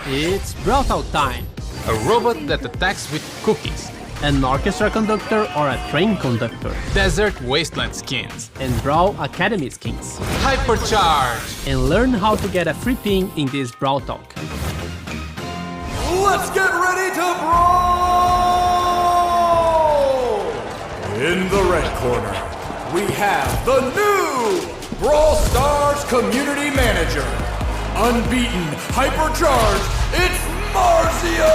It's Brawl time! A robot that attacks with cookies. An orchestra conductor or a train conductor. Desert wasteland skins. And Brawl Academy skins. Hypercharge! And learn how to get a free ping in this Brawl Talk. Let's get ready to brawl! In the red corner, we have the new Brawl Stars Community Manager. Unbeaten, hypercharged, it's Marzio,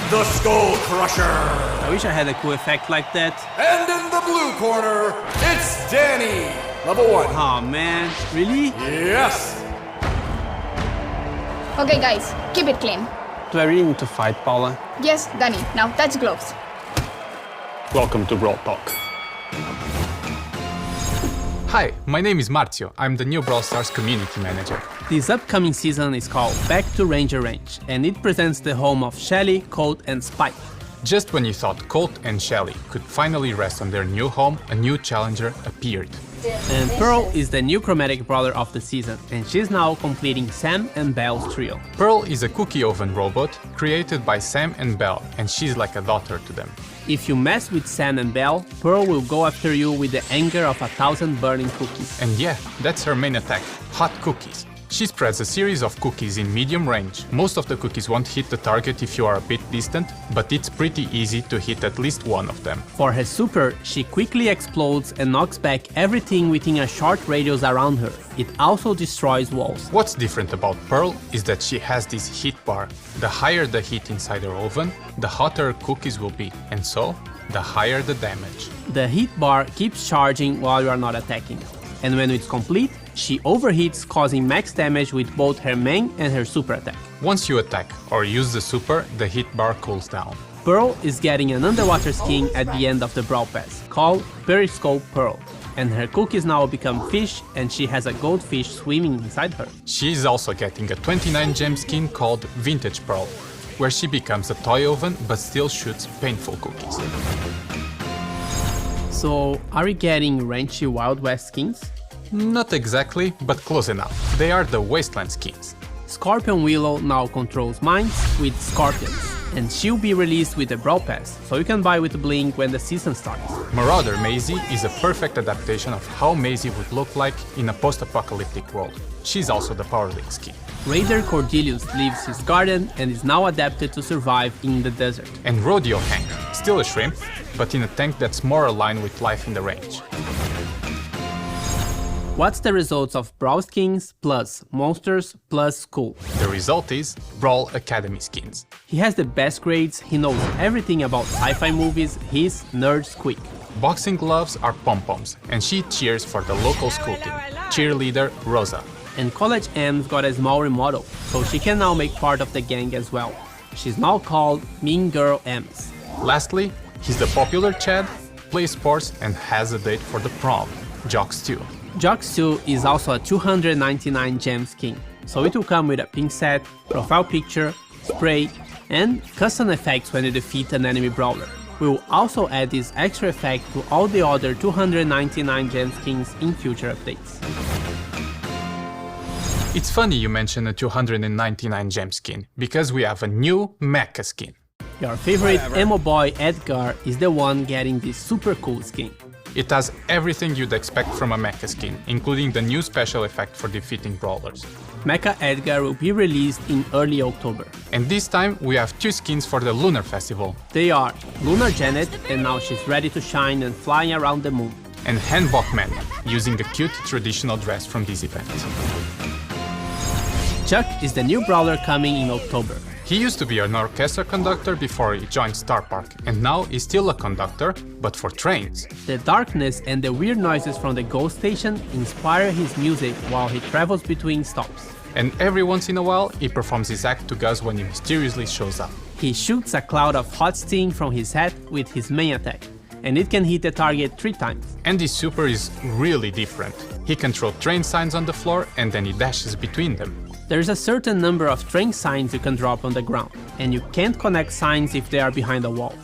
the Skull Crusher. I wish I had a cool effect like that. And in the blue corner, it's Danny, level 1. Oh man, really? Yes! Okay guys, keep it clean. Do I really need to fight, Paula? Yes, Danny, now touch gloves. Welcome to Brawl Talk. Hi, my name is Marzio. I'm the new Brawl Stars Community Manager. This upcoming season is called Back to Ranger Range, and it presents the home of Shelly, Colt and Spike. Just when you thought Colt and Shelly could finally rest on their new home, a new challenger appeared. And Pearl is the new chromatic brawler of the season, and she's now completing Sam and Belle's trio. Pearl is a cookie oven robot created by Sam and Belle, and she's like a daughter to them. If you mess with Sam and Belle, Pearl will go after you with the anger of 1,000 burning cookies. And yeah, that's her main attack, hot cookies. She spreads a series of cookies in medium range. Most of the cookies won't hit the target if you are a bit distant, but it's pretty easy to hit at least one of them. For her super, she quickly explodes and knocks back everything within a short radius around her. It also destroys walls. What's different about Pearl is that she has this heat bar. The higher the heat inside her oven, the hotter cookies will be, and so, the higher the damage. The heat bar keeps charging while you are not attacking. And when it's complete, she overheats, causing max damage with both her main and her super attack. Once you attack or use the super, the heat bar cools down. Pearl is getting an underwater skin at the end of the Brawl Pass, called Periscope Pearl. And her cookies now become fish, and she has a goldfish swimming inside her. She is also getting a 29 gem skin called Vintage Pearl, where she becomes a toy oven but still shoots painful cookies. So, are we getting ranchy Wild West skins? Not exactly, but close enough. They are the Wasteland skins. Scorpion Willow now controls mines with scorpions, and she'll be released with a Brawl Pass, so you can buy with Blink when the season starts. Marauder Maisie is a perfect adaptation of how Maisie would look like in a post-apocalyptic world. She's also the Power Link skin. Raider Cordelius leaves his garden and is now adapted to survive in the desert. And Rodeo Hank, still a shrimp, but in a tank that's more aligned with life in the range. What's the results of Brawl skins plus monsters plus school? The result is Brawl Academy skins. He has the best grades, he knows everything about sci-fi movies, he's nerd squeak. Boxing gloves are pom-poms, and she cheers for the local school team, cheerleader Rosa. And College M's got a small remodel, so she can now make part of the gang as well. She's now called Mean Girl M's. Lastly, he's the popular Chad, plays sports and has a date for the prom, Jocks 2. Jocks 2 is also a 299 gem skin, so it will come with a pin set, profile picture, spray, and custom effects when you defeat an enemy brawler. We will also add this extra effect to all the other 299 gem skins in future updates. It's funny you mention a 299 gem skin, because we have a new mecha skin. Your favorite emo boy Edgar is the one getting this super cool skin. It has everything you'd expect from a mecha skin, including the new special effect for defeating brawlers. Mecha Edgar will be released in early October. And this time we have two skins for the Lunar Festival. They are Lunar Janet, and now she's ready to shine and flying around the moon. And Hanbok Man, using a cute traditional dress from this event. Chuck is the new brawler coming in October. He used to be an orchestra conductor before he joined Star Park, and now he's still a conductor, but for trains. The darkness and the weird noises from the ghost station inspire his music while he travels between stops. And every once in a while, he performs his act to Gus when he mysteriously shows up. He shoots a cloud of hot steam from his head with his main attack, and it can hit the target 3 times. And his super is really different. He can throw train signs on the floor and then he dashes between them. There's a certain number of train signs you can drop on the ground, and you can't connect signs if they are behind a wall.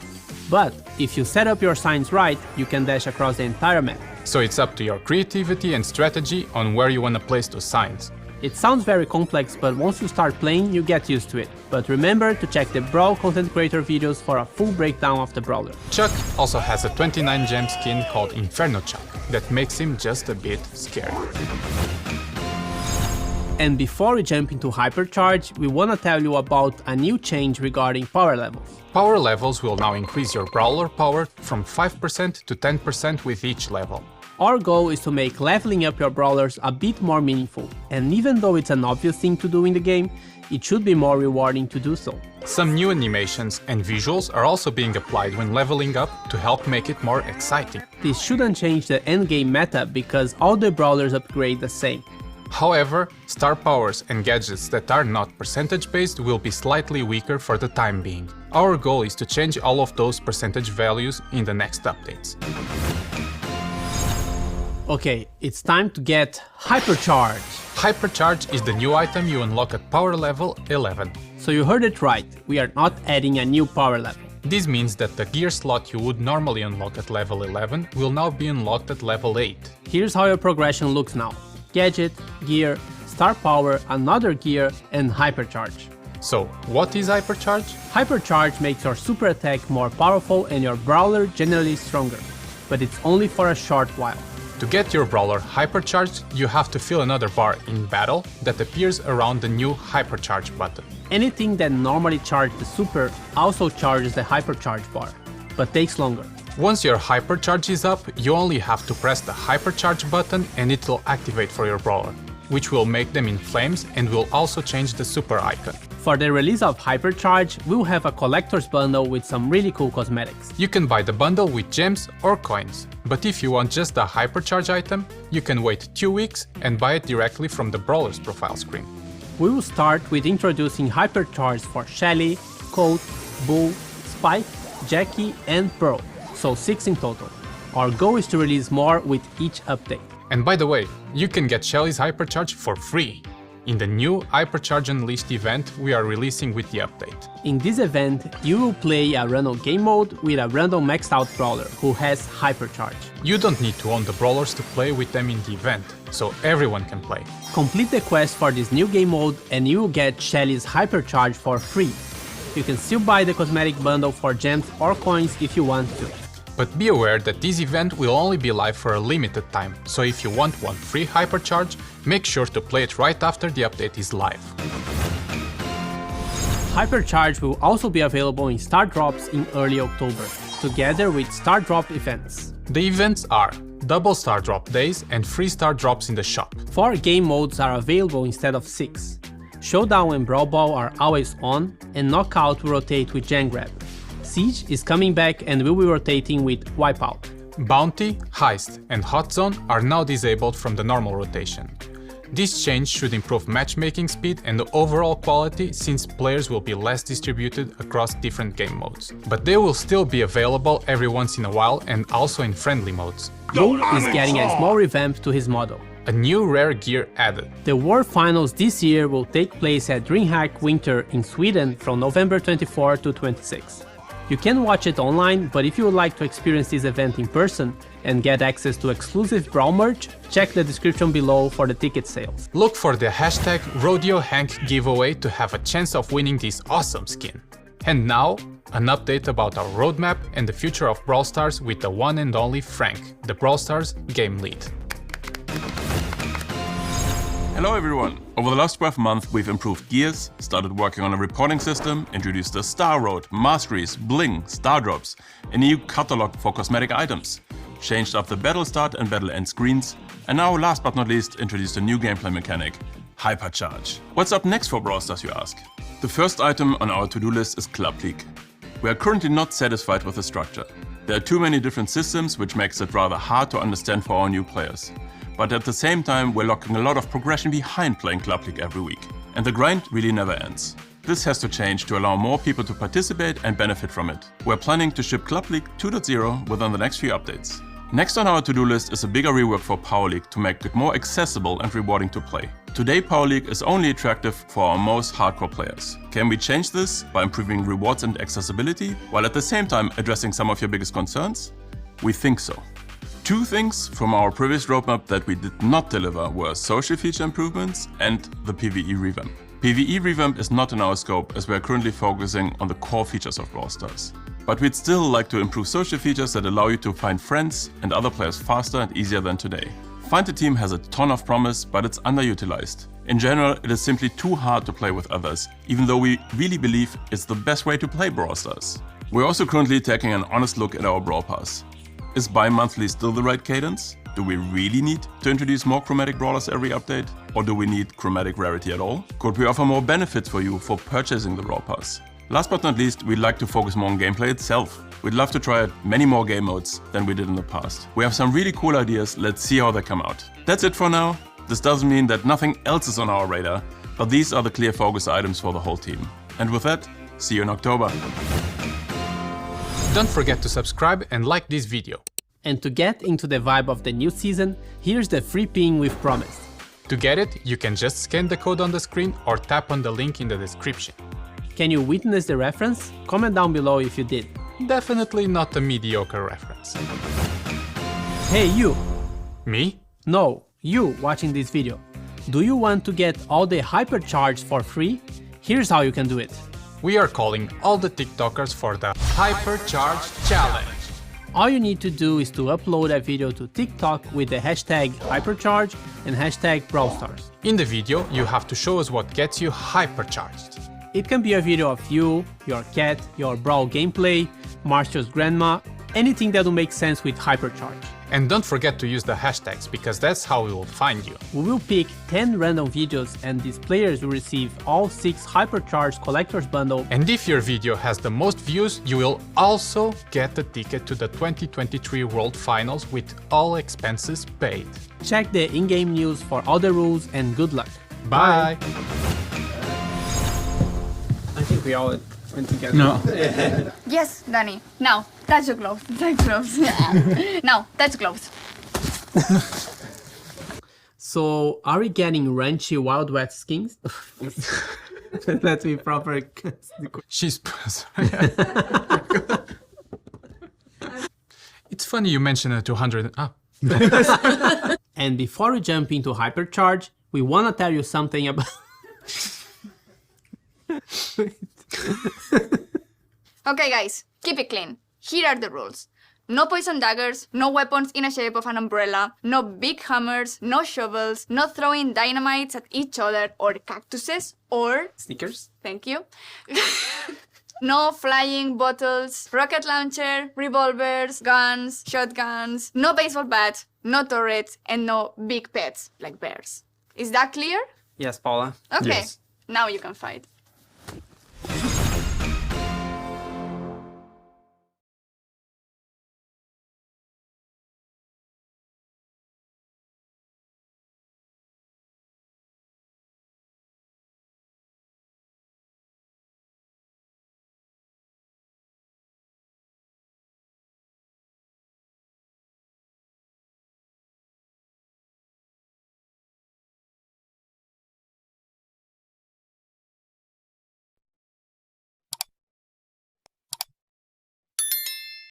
But if you set up your signs right, you can dash across the entire map. So it's up to your creativity and strategy on where you want to place those signs. It sounds very complex, but once you start playing, you get used to it. But remember to check the Brawl content creator videos for a full breakdown of the brawler. Chuck also has a 29 gem skin called Inferno Chuck that makes him just a bit scary. And before we jump into Hypercharge, we wanna tell you about a new change regarding power levels. Power levels will now increase your brawler power from 5% to 10% with each level. Our goal is to make leveling up your brawlers a bit more meaningful, and even though it's an obvious thing to do in the game, it should be more rewarding to do so. Some new animations and visuals are also being applied when leveling up to help make it more exciting. This shouldn't change the endgame meta because all the brawlers upgrade the same. However, star powers and gadgets that are not percentage based will be slightly weaker for the time being. Our goal is to change all of those percentage values in the next updates. Okay, it's time to get Hypercharge! Hypercharge is the new item you unlock at power level 11. So you heard it right, we are not adding a new power level. This means that the gear slot you would normally unlock at level 11 will now be unlocked at level 8. Here's how your progression looks now. Gadget, gear, star power, another gear, and Hypercharge. So, what is Hypercharge? Hypercharge makes your super attack more powerful and your brawler generally stronger, but it's only for a short while. To get your brawler hypercharged, you have to fill another bar in battle that appears around the new Hypercharge button. Anything that normally charges the super also charges the Hypercharge bar, but takes longer. Once your Hypercharge is up, you only have to press the Hypercharge button and it will activate for your brawler, which will make them in flames and will also change the super icon. For the release of Hypercharge, we'll have a collector's bundle with some really cool cosmetics. You can buy the bundle with gems or coins, but if you want just the Hypercharge item, you can wait 2 weeks and buy it directly from the brawler's profile screen. We will start with introducing Hypercharge for Shelly, Colt, Bull, Spike, Jackie and Pearl, so 6 in total. Our goal is to release more with each update. And by the way, you can get Shelly's Hypercharge for free in the new Hypercharge Unleashed event we are releasing with the update. In this event, you will play a random game mode with a random maxed out brawler who has Hypercharge. You don't need to own the brawlers to play with them in the event, so everyone can play. Complete the quest for this new game mode and you will get Shelly's Hypercharge for free. You can still buy the cosmetic bundle for gems or coins if you want to. But be aware that this event will only be live for a limited time, so if you want one free Hypercharge, make sure to play it right after the update is live. Hypercharge will also be available in Star Drops in early October, together with Star Drop events. The events are double Star Drop days and free Star Drops in the shop. 4 game modes are available instead of 6. Showdown and Brawl Ball are always on, and Knockout will rotate with Gen Grab. Siege is coming back and will be rotating with Wipeout. Bounty, Heist and Hot Zone are now disabled from the normal rotation. This change should improve matchmaking speed and the overall quality since players will be less distributed across different game modes. But they will still be available every once in a while and also in friendly modes. Bull is getting a small revamp to his model. A new rare gear added. The World Finals this year will take place at DreamHack Winter in Sweden from November 24 to 26. You can watch it online, but if you would like to experience this event in person and get access to exclusive Brawl merch, check the description below for the ticket sales. Look for the hashtag RodeoHank giveaway to have a chance of winning this awesome skin. And now, an update about our roadmap and the future of Brawl Stars with the one and only Frank, the Brawl Stars game lead. Hello everyone! Over the last 12 months we've improved gears, started working on a reporting system, introduced the Star Road, Masteries, Bling, Star Drops, a new catalog for cosmetic items, changed up the battle start and battle end screens, and now last but not least introduced a new gameplay mechanic, Hypercharge. What's up next for Brawl Stars, you ask? The first item on our to-do list is Club League. We are currently not satisfied with the structure. There are too many different systems which makes it rather hard to understand for our new players. But at the same time, we're locking a lot of progression behind playing Club League every week. And the grind really never ends. This has to change to allow more people to participate and benefit from it. We're planning to ship Club League 2.0 within the next few updates. Next on our to-do list is a bigger rework for Power League to make it more accessible and rewarding to play. Today Power League is only attractive for our most hardcore players. Can we change this by improving rewards and accessibility, while at the same time addressing some of your biggest concerns? We think so. Two things from our previous roadmap that we did not deliver were social feature improvements and the PvE revamp. PvE revamp is not in our scope as we are currently focusing on the core features of Brawl Stars. But we'd still like to improve social features that allow you to find friends and other players faster and easier than today. Find a Team has a ton of promise, but it's underutilized. In general, it is simply too hard to play with others, even though we really believe it's the best way to play Brawl Stars. We're also currently taking an honest look at our Brawl Pass. Is bi-monthly still the right cadence? Do we really need to introduce more chromatic brawlers every update? Or do we need chromatic rarity at all? Could we offer more benefits for you for purchasing the Brawl Pass? Last but not least, we'd like to focus more on gameplay itself. We'd love to try out many more game modes than we did in the past. We have some really cool ideas, let's see how they come out. That's it for now. This doesn't mean that nothing else is on our radar, but these are the clear focus items for the whole team. And with that, see you in October. Don't forget to subscribe and like this video. And to get into the vibe of the new season, here's the free pin we've promised. To get it, you can just scan the code on the screen or tap on the link in the description. Can you witness the reference? Comment down below if you did. Definitely not a mediocre reference. Hey you! Me? No, you watching this video. Do you want to get all the hypercharge for free? Here's how you can do it. We are calling all the TikTokers for the Hypercharge Challenge. All you need to do is to upload a video to TikTok with the hashtag hypercharge and hashtag BrawlStars. In the video, you have to show us what gets you hypercharged. It can be a video of you, your cat, your Brawl gameplay, Marcio's grandma, anything that will make sense with hypercharge. And don't forget to use the hashtags, because that's how we will find you. We will pick 10 random videos and these players will receive all 6 hypercharge collector's bundle. And if your video has the most views, you will also get a ticket to the 2023 World Finals with all expenses paid. Check the in-game news for all the rules and good luck. Bye! I think we all went together. No. Yes, Danny. Now, touch the gloves. Touch gloves. Now, touch gloves. So, are we getting Ranchy Wild West skins? Let's be proper. She's... It's funny you mentioned a 200... And before we jump into hypercharge, we want to tell you something about... Okay, guys, keep it clean. Here are the rules. No poison daggers, no weapons in the shape of an umbrella, no big hammers, no shovels, no throwing dynamites at each other or cactuses or... Sneakers? Thank you. No flying bottles, rocket launcher, revolvers, guns, shotguns, no baseball bat, no turrets, and no big pets like bears. Is that clear? Yes, Paula. Okay, Yes. now you can fight.